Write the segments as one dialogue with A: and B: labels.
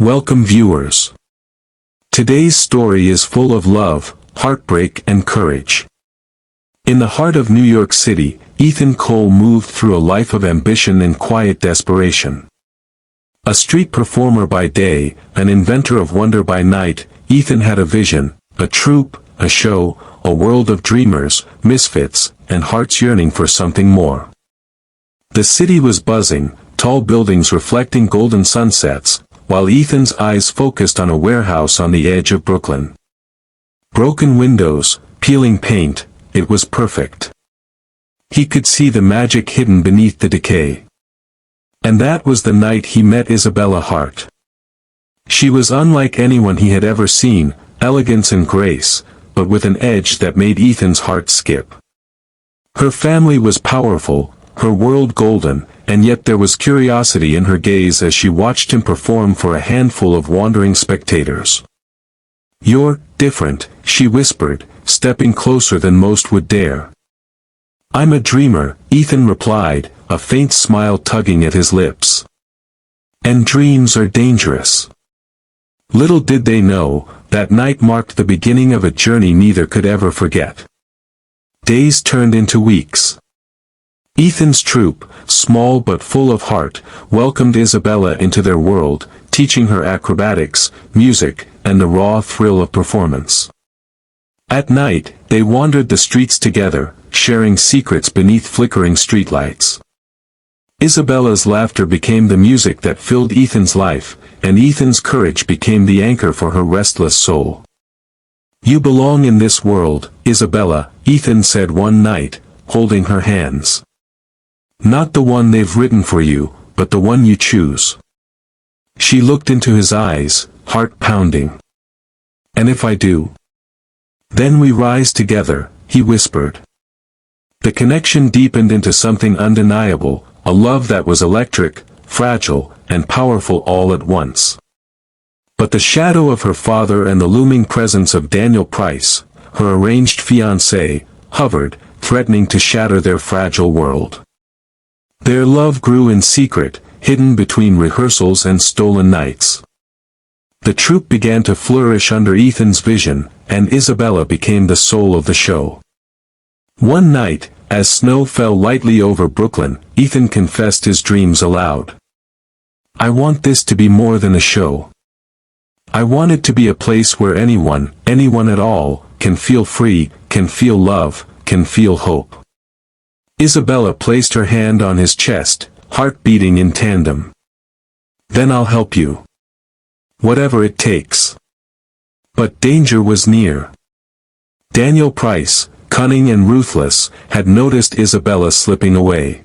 A: Welcome viewers. Today's story is full of love, heartbreak and courage. In the heart of New York City, Ethan Cole moved through a life of ambition and quiet desperation. A street performer by day, an inventor of wonder by night, Ethan had a vision, a troupe, a show, a world of dreamers, misfits, and hearts yearning for something more. The city was buzzing, tall buildings reflecting golden sunsets, while Ethan's eyes focused on a warehouse on the edge of Brooklyn. Broken windows, peeling paint, it was perfect. He could see the magic hidden beneath the decay. And that was the night he met Isabella Hart. She was unlike anyone he had ever seen, elegance and grace, but with an edge that made Ethan's heart skip. Her family was powerful, her world golden, and yet there was curiosity in her gaze as she watched him perform for a handful of wandering spectators. "You're different," she whispered, stepping closer than most would dare. "I'm a dreamer," Ethan replied, a faint smile tugging at his lips. "And dreams are dangerous." Little did they know, that night marked the beginning of a journey neither could ever forget. Days turned into weeks. Ethan's troupe, small but full of heart, welcomed Isabella into their world, teaching her acrobatics, music, and the raw thrill of performance. At night, they wandered the streets together, sharing secrets beneath flickering streetlights. Isabella's laughter became the music that filled Ethan's life, and Ethan's courage became the anchor for her restless soul. "You belong in this world, Isabella," Ethan said one night, holding her hands. "Not the one they've written for you, but the one you choose." She looked into his eyes, heart pounding. "And if I do? Then we rise together," he whispered. The connection deepened into something undeniable, a love that was electric, fragile, and powerful all at once. But the shadow of her father and the looming presence of Daniel Price, her arranged fiancé, hovered, threatening to shatter their fragile world. Their love grew in secret, hidden between rehearsals and stolen nights. The troupe began to flourish under Ethan's vision, and Isabella became the soul of the show. One night, as snow fell lightly over Brooklyn, Ethan confessed his dreams aloud. "I want this to be more than a show. I want it to be a place where anyone at all, can feel free, can feel love, can feel hope." Isabella placed her hand on his chest, heart beating in tandem. "Then I'll help you. Whatever it takes." But danger was near. Daniel Price, cunning and ruthless, had noticed Isabella slipping away.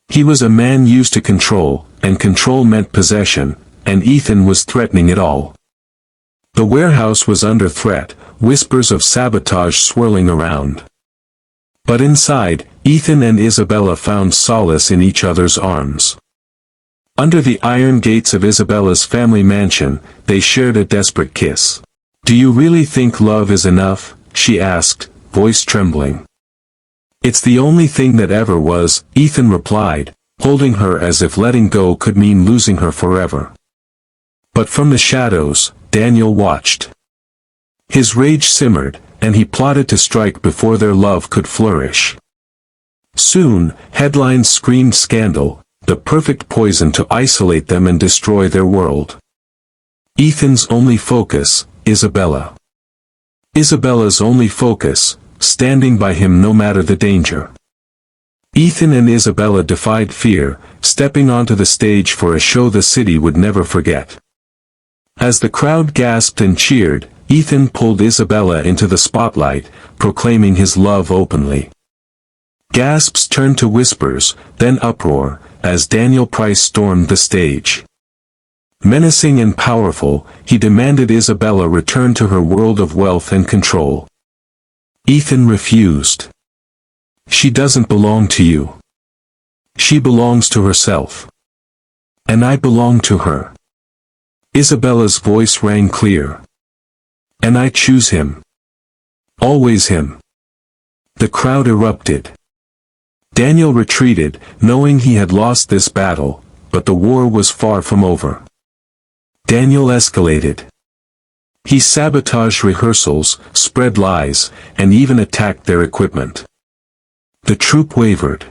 A: He was a man used to control, and control meant possession, and Ethan was threatening it all. The warehouse was under threat, whispers of sabotage swirling around. But inside, Ethan and Isabella found solace in each other's arms. Under the iron gates of Isabella's family mansion, they shared a desperate kiss. "Do you really think love is enough?" she asked, voice trembling. "It's the only thing that ever was," Ethan replied, holding her as if letting go could mean losing her forever. But from the shadows, Daniel watched. His rage simmered, and he plotted to strike before their love could flourish. Soon, headlines screamed scandal, the perfect poison to isolate them and destroy their world. Ethan's only focus, Isabella. Isabella's only focus, standing by him no matter the danger. Ethan and Isabella defied fear, stepping onto the stage for a show the city would never forget. As the crowd gasped and cheered, Ethan pulled Isabella into the spotlight, proclaiming his love openly. Gasps turned to whispers, then uproar, as Daniel Price stormed the stage. Menacing and powerful, he demanded Isabella return to her world of wealth and control. Ethan refused. "She doesn't belong to you. She belongs to herself. And I belong to her." Isabella's voice rang clear. "And I choose him. Always him." The crowd erupted. Daniel retreated, knowing he had lost this battle, but the war was far from over. Daniel escalated. He sabotaged rehearsals, spread lies, and even attacked their equipment. The troupe wavered.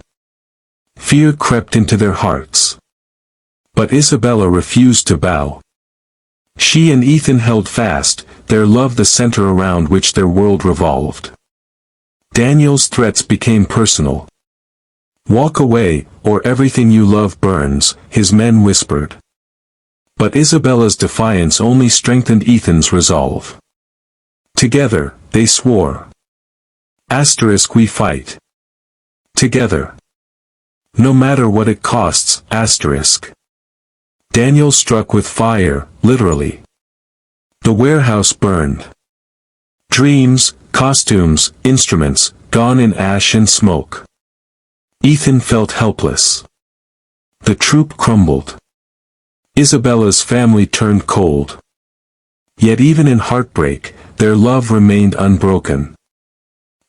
A: Fear crept into their hearts. But Isabella refused to bow. She and Ethan held fast, their love the center around which their world revolved. Daniel's threats became personal. "Walk away, or everything you love burns," his men whispered. But Isabella's defiance only strengthened Ethan's resolve. Together, they swore. We fight. Together. No matter what it costs, Daniel struck with fire, literally. The warehouse burned. Dreams, costumes, instruments, gone in ash and smoke. Ethan felt helpless. The troupe crumbled. Isabella's family turned cold. Yet even in heartbreak, their love remained unbroken.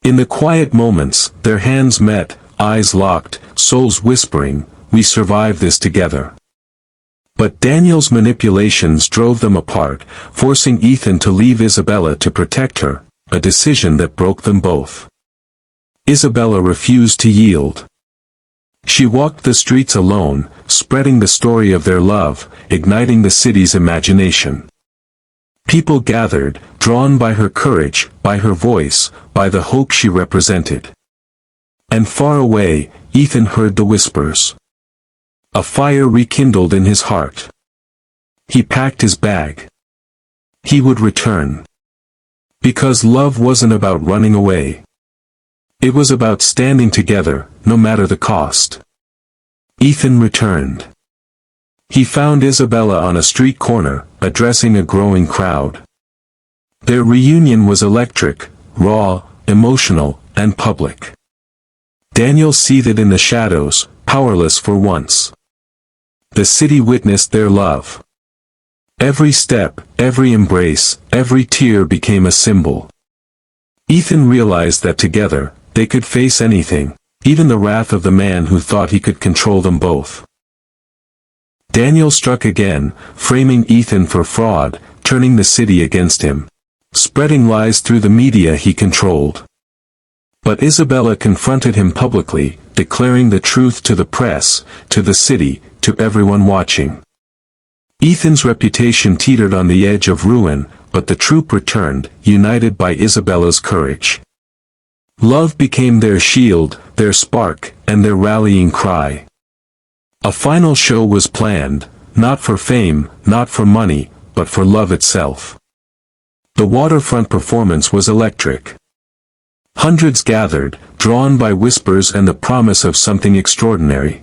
A: In the quiet moments, their hands met, eyes locked, souls whispering, "We survive this together." But Daniel's manipulations drove them apart, forcing Ethan to leave Isabella to protect her, a decision that broke them both. Isabella refused to yield. She walked the streets alone, spreading the story of their love, igniting the city's imagination. People gathered, drawn by her courage, by her voice, by the hope she represented. And far away, Ethan heard the whispers. A fire rekindled in his heart. He packed his bag. He would return. Because love wasn't about running away. It was about standing together, no matter the cost. Ethan returned. He found Isabella on a street corner, addressing a growing crowd. Their reunion was electric, raw, emotional, and public. Daniel seethed in the shadows, powerless for once. The city witnessed their love. Every step, every embrace, every tear became a symbol. Ethan realized that together, they could face anything, even the wrath of the man who thought he could control them both. Daniel struck again, framing Ethan for fraud, turning the city against him, spreading lies through the media he controlled. But Isabella confronted him publicly, declaring the truth to the press, to the city, to everyone watching. Ethan's reputation teetered on the edge of ruin, but the troupe returned, united by Isabella's courage. Love became their shield, their spark, and their rallying cry. A final show was planned, not for fame, not for money, but for love itself. The waterfront performance was electric. Hundreds gathered, drawn by whispers and the promise of something extraordinary.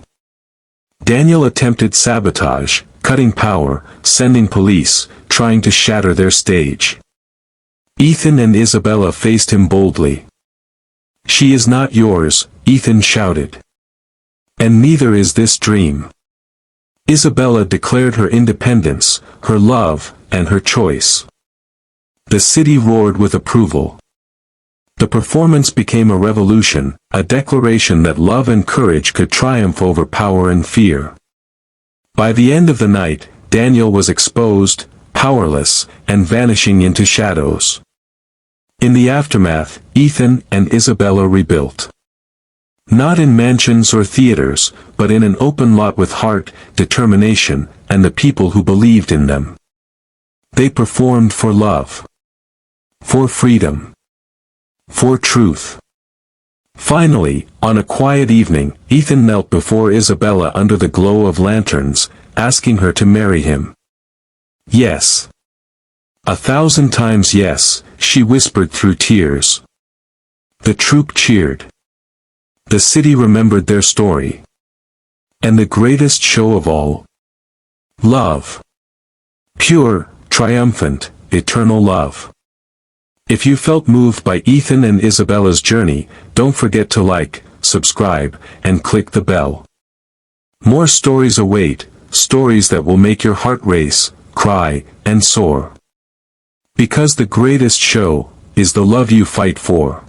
A: Daniel attempted sabotage, cutting power, sending police, trying to shatter their stage. Ethan and Isabella faced him boldly. "She is not yours," Ethan shouted. "And neither is this dream." Isabella declared her independence, her love, and her choice. The city roared with approval. The performance became a revolution, a declaration that love and courage could triumph over power and fear. By the end of the night, Daniel was exposed, powerless, and vanishing into shadows. In the aftermath, Ethan and Isabella rebuilt. Not in mansions or theaters, but in an open lot with heart, determination, and the people who believed in them. They performed for love. For freedom. For truth. Finally, on a quiet evening, Ethan knelt before Isabella under the glow of lanterns, asking her to marry him. "Yes. 1,000 times yes," she whispered through tears. The troupe cheered. The city remembered their story. And the greatest show of all? Love. Pure, triumphant, eternal love. If you felt moved by Ethan and Isabella's journey, don't forget to like, subscribe, and click the bell. More stories await, stories that will make your heart race, cry, and soar. Because the greatest show is the love you fight for.